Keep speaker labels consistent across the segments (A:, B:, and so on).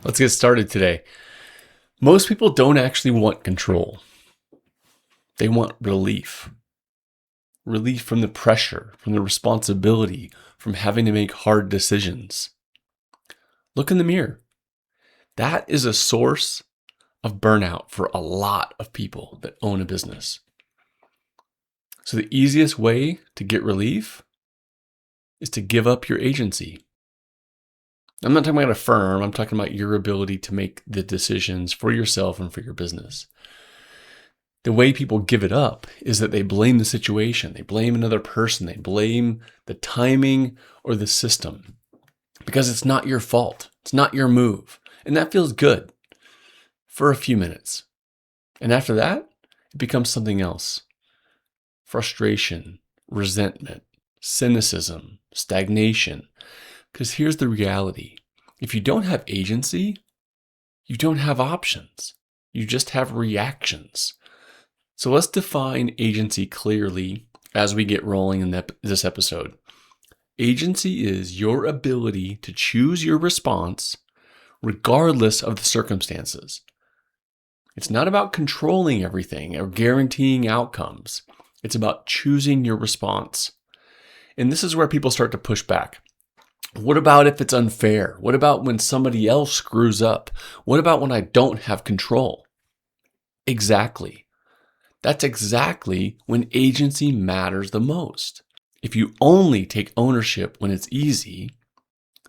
A: Let's get started today. Most people don't actually want control. They want relief. Relief from the pressure, from the responsibility, from having to make hard decisions. Look in the mirror. That is a source of burnout for a lot of people that own a business. So the easiest way to get relief is to give up your agency. I'm not talking about a firm. I'm talking about your ability to make the decisions for yourself and for your business. The way people give it up is that they blame the situation. They blame another person. They blame the timing or the system because it's not your fault. It's not your move. And that feels good for a few minutes. And after that, it becomes something else. Frustration, resentment, cynicism, stagnation. Because here's the reality. If you don't have agency, you don't have options. You just have reactions. So let's define agency clearly as we get rolling in this episode. Agency is your ability to choose your response regardless of the circumstances. It's not about controlling everything or guaranteeing outcomes. It's about choosing your response. And this is where people start to push back. What about if it's unfair? What about when somebody else screws up? What about when I don't have control? Exactly. That's exactly when agency matters the most. If you only take ownership when it's easy,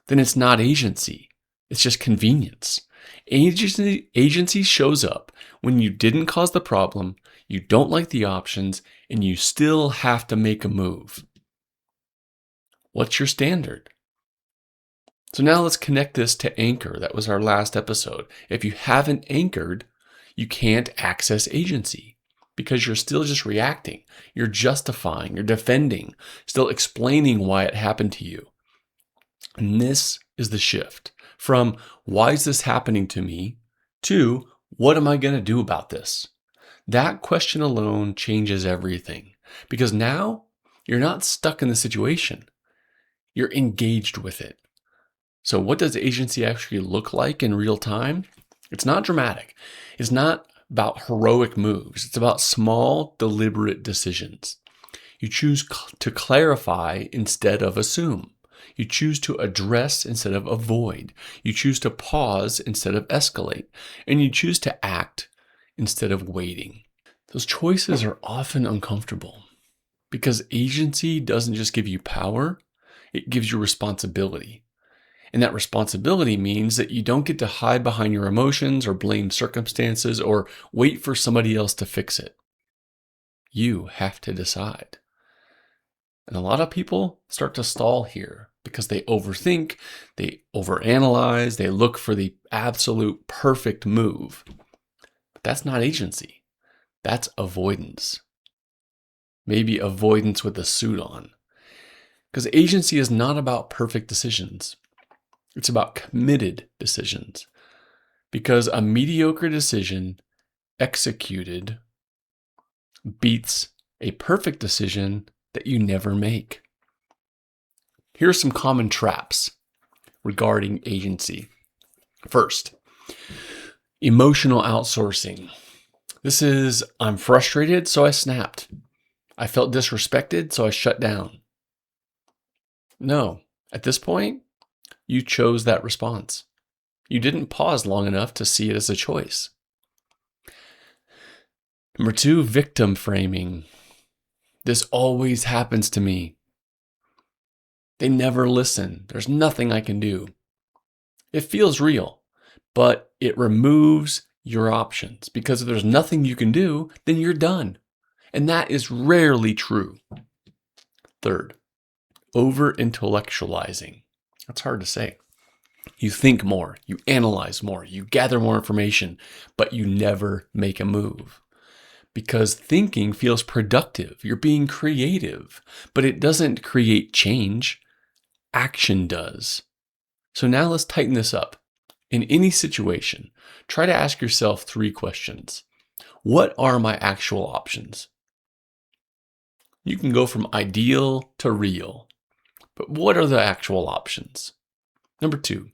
A: then it's not agency. It's just convenience. Agency shows up when you didn't cause the problem, you don't like the options, and you still have to make a move. What's your standard? So now let's connect this to anchor. That was our last episode. If you haven't anchored, you can't access agency because you're still just reacting. You're justifying, you're defending, still explaining why it happened to you. And this is the shift from why is this happening to me to what am I going to do about this? That question alone changes everything because now you're not stuck in the situation. You're engaged with it. So what does agency actually look like in real time? It's not dramatic. It's not about heroic moves. It's about small, deliberate decisions. You choose to clarify instead of assume. You choose to address instead of avoid. You choose to pause instead of escalate. And you choose to act instead of waiting. Those choices are often uncomfortable because agency doesn't just give you power, it gives you responsibility. And that responsibility means that you don't get to hide behind your emotions or blame circumstances or wait for somebody else to fix it. You have to decide. And a lot of people start to stall here because they overthink, they overanalyze, they look for the absolute perfect move. But that's not agency. That's avoidance. Maybe avoidance with a suit on. Because agency is not about perfect decisions. It's about committed decisions. Because a mediocre decision executed beats a perfect decision that you never make. Here are some common traps regarding agency. First, emotional outsourcing. This is, I'm frustrated, so I snapped. I felt disrespected, so I shut down. No, at this point, you chose that response. You didn't pause long enough to see it as a choice. Number two, victim framing. This always happens to me. They never listen. There's nothing I can do. It feels real, but it removes your options because if there's nothing you can do, then you're done. And that is rarely true. Third, over-intellectualizing. That's hard to say. You think more, you analyze more, you gather more information, but you never make a move. Because thinking feels productive. You're being creative, but it doesn't create change. Action does. So now let's tighten this up. In any situation, try to ask yourself 3 questions. What are my actual options? You can go from ideal to real, but what are the actual options? Number 2,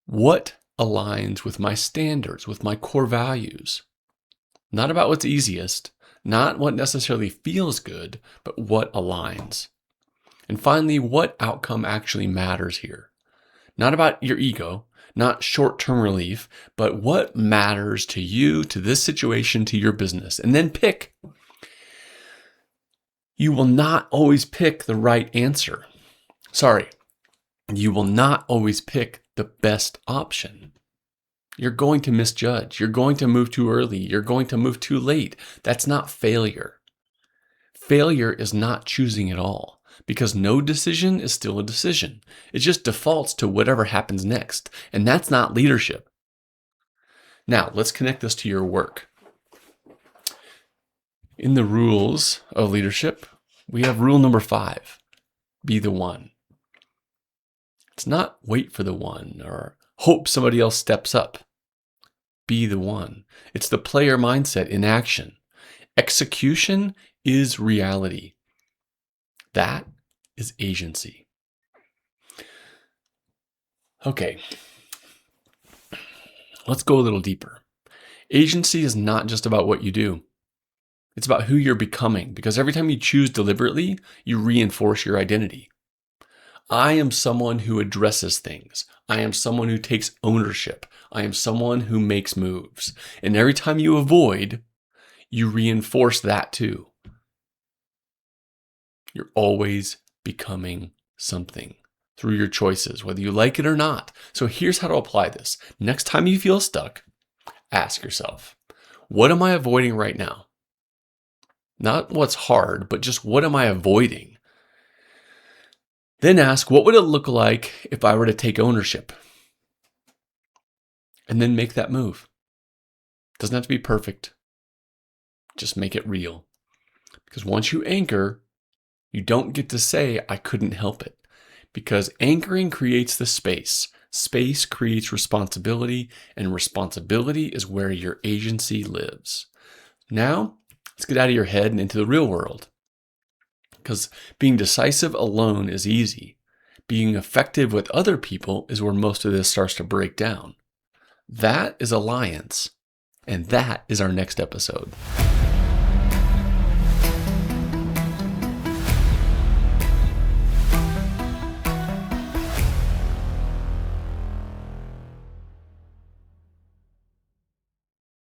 A: What aligns with my standards, with my core values? Not about what's easiest, not what necessarily feels good, but what aligns. And finally, what outcome actually matters here? Not about your ego, not short-term relief, but what matters to you, to this situation, to your business. And then pick. You will not always pick the right answer. Sorry, you will not always pick the best option. You're going to misjudge. You're going to move too early. You're going to move too late. That's not failure. Failure is not choosing at all, because no decision is still a decision. It just defaults to whatever happens next, and that's not leadership. Now, let's connect this to your work. In the rules of leadership, we have rule number 5, be the one. It's not wait for the one or hope somebody else steps up. Be the one. It's the player mindset in action. Execution is reality. That is agency. Okay, let's go a little deeper. Agency is not just about what you do. It's about who you're becoming, because every time you choose deliberately, you reinforce your identity. I am someone who addresses things. I am someone who takes ownership. I am someone who makes moves. And every time you avoid, you reinforce that too. You're always becoming something through your choices, whether you like it or not. So here's how to apply this. Next time you feel stuck, ask yourself, what am I avoiding right now? Not what's hard, but just what am I avoiding? Then ask, what would it look like if I were to take ownership? And then make that move. Doesn't have to be perfect. Just make it real. Because once you anchor, you don't get to say, I couldn't help it. Because anchoring creates the space. Space creates responsibility, and responsibility is where your agency lives. Now, let's get out of your head and into the real world. Because being decisive alone is easy. Being effective with other people is where most of this starts to break down. That is alliance, and that is our next episode.